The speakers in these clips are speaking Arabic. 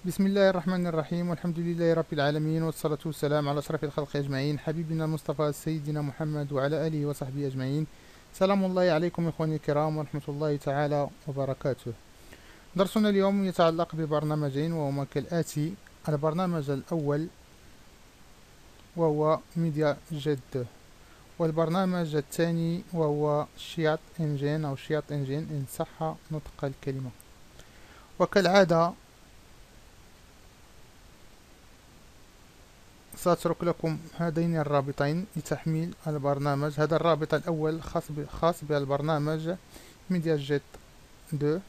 بسم الله الرحمن الرحيم، والحمد لله رب العالمين، والصلاة والسلام على أشرف الخلق أجمعين، حبيبنا المصطفى سيدنا محمد وعلى آله وصحبه أجمعين. سلام الله عليكم إخواني الكرام ورحمة الله تعالى وبركاته. درسنا اليوم يتعلق ببرنامجين وهما كالآتي: البرنامج الأول وهو ميديا جيت، والبرنامج الثاني وهو شياط إنجين أو شياط إنجين إن صح نطق الكلمة. وكالعادة سأترك لكم هذين الرابطين لتحميل البرنامج. هذا الرابط الأول خاص بالبرنامج ميديا جيت 2،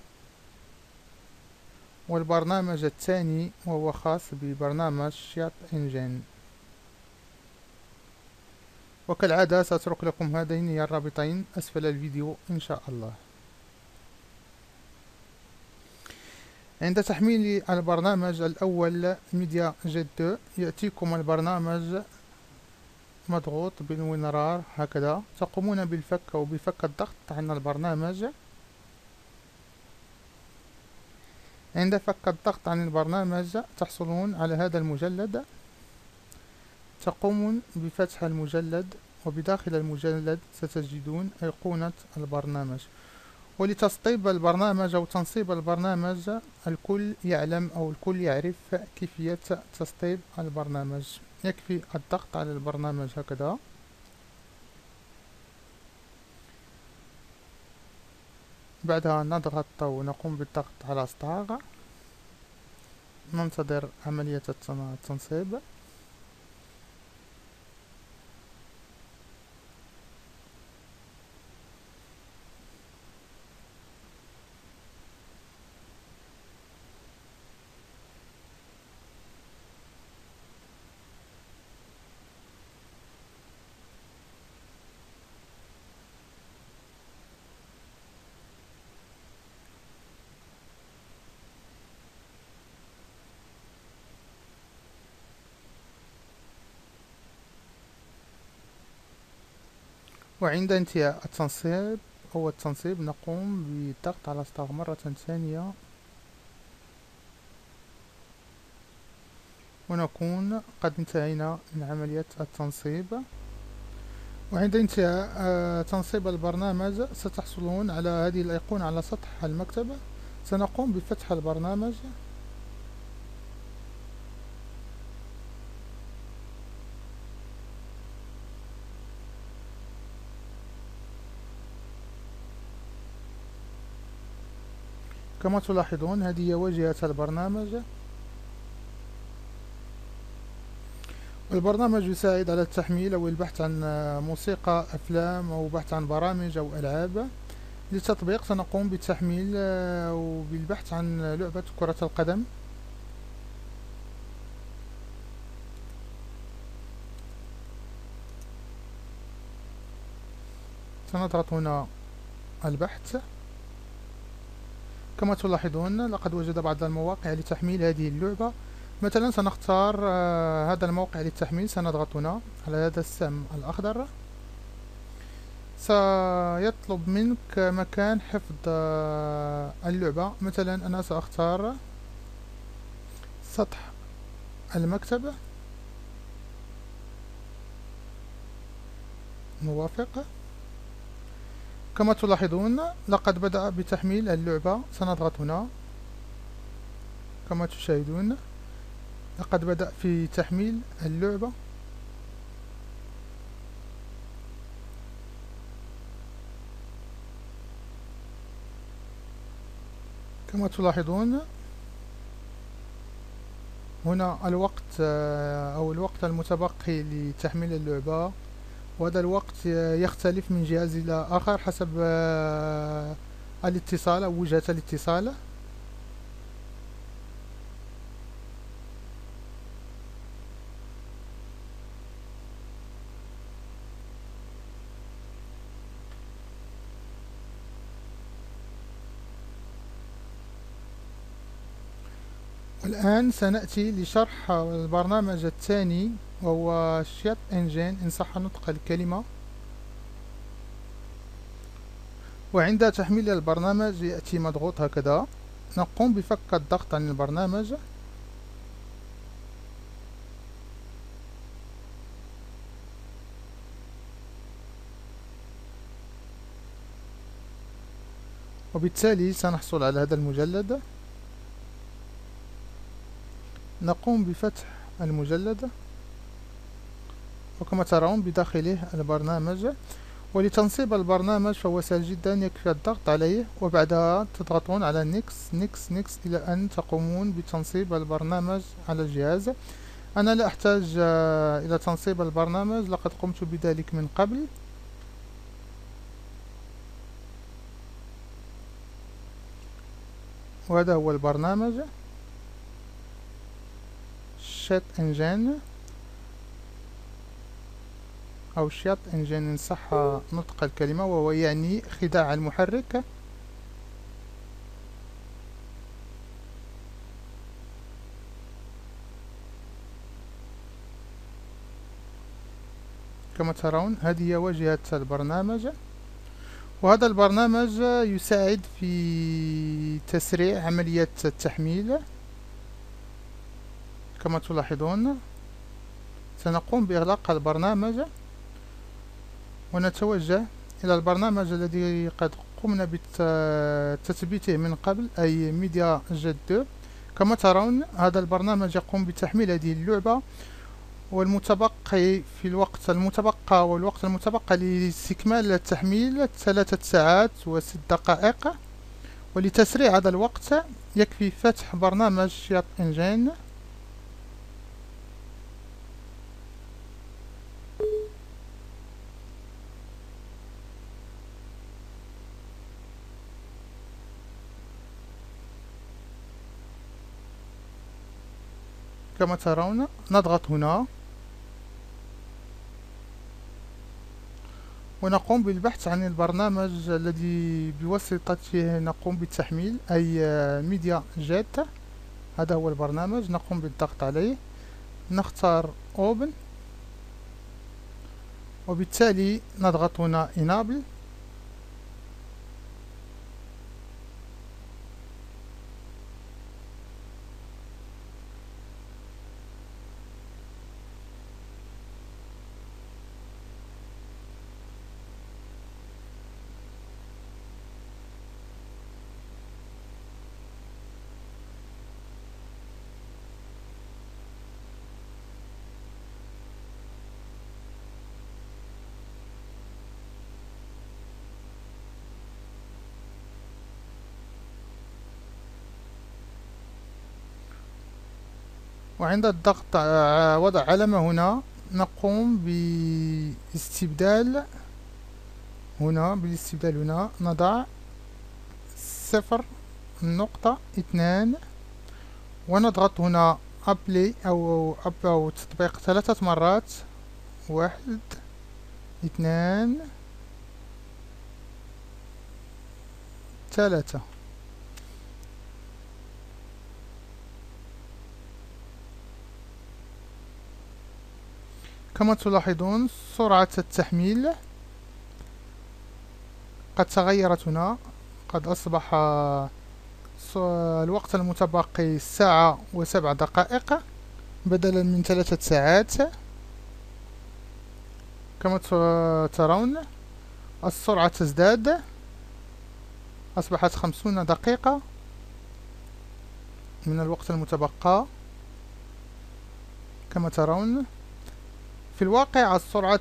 والبرنامج الثاني وهو خاص ببرنامج شياط انجين. وكالعادة سأترك لكم هذين الرابطين أسفل الفيديو إن شاء الله. عند تحميل البرنامج الأول ميديا جيت 2 يأتيكم البرنامج مضغوط بالمنرار هكذا. تقومون بالفك أو بفك الضغط عن البرنامج. عند فك الضغط عن البرنامج تحصلون على هذا المجلد. تقومون بفتح المجلد، وبداخل المجلد ستجدون أيقونة البرنامج. ولتسطيب البرنامج أو تنصيب البرنامج الكل يعلم أو الكل يعرف كيفية تسطيب البرنامج. يكفي الضغط على البرنامج هكذا. بعدها نضغط أو نقوم بالضغط على ستار. ننتظر عملية التنصيب. وعند انتهاء التنصيب نقوم بالضغط على ستار مرة ثانية، ونكون قد انتهينا من عملية التنصيب. وعند انتهاء تنصيب البرنامج ستحصلون على هذه الأيقونة على سطح المكتب. سنقوم بفتح البرنامج. كما تلاحظون هذه هي واجهة البرنامج. البرنامج يساعد على التحميل أو البحث عن موسيقى، أفلام، أو بحث عن برامج أو ألعاب. للتطبيق سنقوم بالتحميل وبالبحث عن لعبة كرة القدم. سنضغط هنا البحث. كما تلاحظون لقد وجد بعض المواقع لتحميل هذه اللعبة. مثلا سنختار هذا الموقع للتحميل. سنضغط هنا على هذا السهم الأخضر. سيطلب منك مكان حفظ اللعبة. مثلا أنا سأختار سطح المكتب. موافق. كما تلاحظون لقد بدأ بتحميل اللعبة. سنضغط هنا. كما تشاهدون لقد بدأ في تحميل اللعبة. كما تلاحظون هنا الوقت أو الوقت المتبقي لتحميل اللعبة، وهذا الوقت يختلف من جهاز إلى آخر حسب الاتصال أو وجهة الاتصال. والآن سنأتي لشرح البرنامج الثاني وهو شياط انجين إن صح نطق الكلمة. وعند تحميل البرنامج يأتي مضغوط هكذا. نقوم بفك الضغط عن البرنامج. وبالتالي سنحصل على هذا المجلد. نقوم بفتح المجلد، وكما ترون بداخله البرنامج. ولتنصيب البرنامج فهو سهل جدا، يكفي الضغط عليه وبعدها تضغطون على نيكس نيكس نيكس إلى أن تقومون بتنصيب البرنامج على الجهاز. أنا لا أحتاج إلى تنصيب البرنامج، لقد قمت بذلك من قبل. وهذا هو البرنامج شات انجين أو شات انجين إن صح نطق الكلمة، وهو يعني خداع المحرك. كما ترون هذه هي واجهة البرنامج. وهذا البرنامج يساعد في تسريع عملية التحميل. كما تلاحظون سنقوم بإغلاق البرنامج ونتوجه إلى البرنامج الذي قد قمنا بتثبيته من قبل، أي ميديا جيت 2. كما ترون هذا البرنامج يقوم بتحميل هذه اللعبة، والمتبقي في الوقت المتبقى والوقت المتبقى لاستكمال التحميل 3 ساعات و6 دقائق. ولتسريع هذا الوقت يكفي فتح برنامج شات انجين. كما ترون نضغط هنا ونقوم بالبحث عن البرنامج الذي بواسطته نقوم بالتحميل، أي ميديا جيت. هذا هو البرنامج، نقوم بالضغط عليه، نختار Open، وبالتالي نضغط هنا Enable. وعند الضغط وضع علامة هنا نقوم باستبدال هنا نضع 0.2 ونضغط هنا أبلي أو تطبيق 3 مرات. 1 2 3. كما تلاحظون سرعة التحميل قد تغيرت هنا، قد أصبح الوقت المتبقي 1 و7 دقائق بدلا من 3 ساعات. كما ترون السرعة تزداد، أصبحت 50 دقيقة من الوقت المتبقى. كما ترون في الواقع السرعة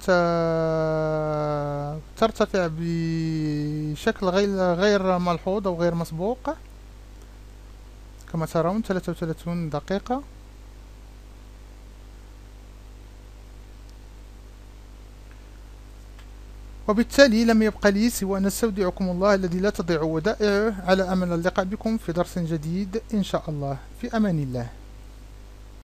ترتفع بشكل غير ملحوظ أو غير مسبوق. كما ترون 33 دقيقة. وبالتالي لم يبقى لي سوى أن استودعكم الله الذي لا تضيع ودائعه، على أمل اللقاء بكم في درس جديد إن شاء الله. في أمان الله.